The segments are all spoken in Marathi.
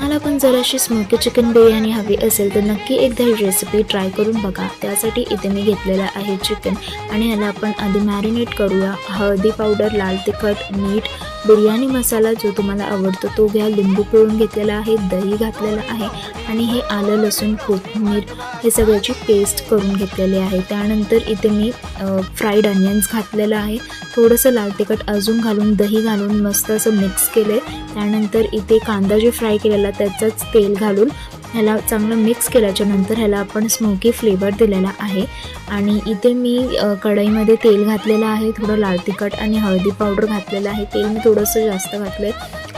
तुम्हाला पण जर अशी स्मोकी चिकन बिर्याणी हवी असेल तर नक्की एकदा ही रेसिपी ट्राय करून बघा। त्यासाठी इथे मी घेतलेला आहे चिकन आणि याला आपण आधी मॅरिनेट करूया। हळदी पावडर, लाल तिखट, मीठ, बिर्याणी मसाला जो तुम्हाला आवडतो तो घ्या। लिंबू पिळून घेतलेला आहे, दही घातलेलं आहे आणि हे आलं लसूण कोथिंबीर हे सगळ्याची पेस्ट करून घेतलेली आहे। त्यानंतर इथे मी फ्राईड अनियन्स घातलेलं आहे, थोडंसं लाल तिखट अजून घालून दही घालून मस्त असं मिक्स केले। त्यानंतर इथे कांदा जे फ्राय केलेला त्याचंच तेल घालून ह्याला चांगलं मिक्स केल्याच्या नंतर ह्याला आपण स्मोकी फ्लेवर दिलेला आहे। आणि इथे मी कढईमध्ये तेल घातलेलं आहे, थोडं लाल तिखट आणि हळदी पावडर घातलेलं आहे। तेल मी थोडंसं जास्त घातलं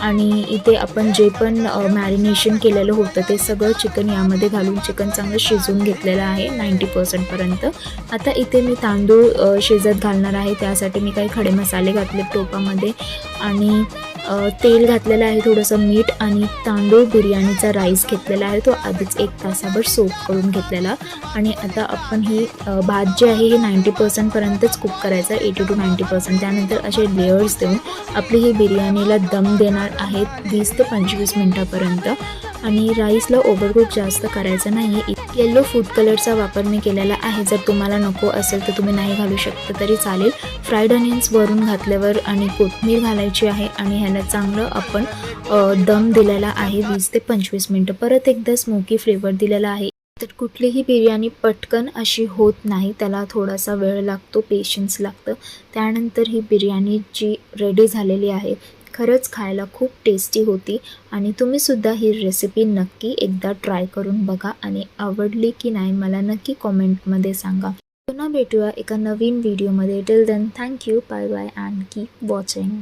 आणि इथे आपण जे पण मॅरिनेशन केलेलं होतं ते सगळं चिकन यामध्ये घालून चिकन चांगलं शिजवून घेतलेलं आहे 90% पर्यंत। आता इथे मी तांदूळ शिजत घालणार आहे, त्यासाठी मी काही खडे मसाले घातले टोपामध्ये आणि तेल घातलेलं आहे, थोडंसं मीठ आणि तांदूळ बिर्याणीचा राईस घेतलेला आहे तो आधीच 1 तासाभर सोक करून घेतलेला। आणि आता आपण ही भात जे आहे हे 90% पर्यंतच कुक करायचं, 80 to 90%। त्यानंतर असे लेयर्स देऊन आपली ही बिर्याणीला दम देणार आहेत 20 ते 25 मिनटापर्यंत। आणि राईसला ओव्हरकुक जास्त करायचं नाही आहे। येलो फूड कलरचा वापर मी केलेला आहे, जर तुम्हाला नको असेल तर तुम्ही नाही घालू शकता तरी चालेल। फ्राईड अनियन्स वरून घातल्यावर आणि कोथिंबीर घालायची आहे आणि ह्याला चांगलं आपण दम दिलेला आहे 20 ते 25 मिनटं। परत एकदा स्मोकी फ्लेवर दिलेला आहे। तर कुठलीही बिर्याणी पटकन अशी होत नाही, त्याला थोडासा वेळ लागतो, पेशन्स लागतं। त्यानंतर ही बिर्याणी जी रेडी झालेली आहे खरंच खायला खूप टेस्टी होती आणि तुम्हीसुद्धा ही रेसिपी नक्की एकदा ट्राय करून बघा आणि आवडली की नाही मला नक्की कॉमेंटमध्ये सांगा। पुन्हा भेटूया एका नवीन व्हिडिओमध्ये। Till then thank you, bye bye and keep watching.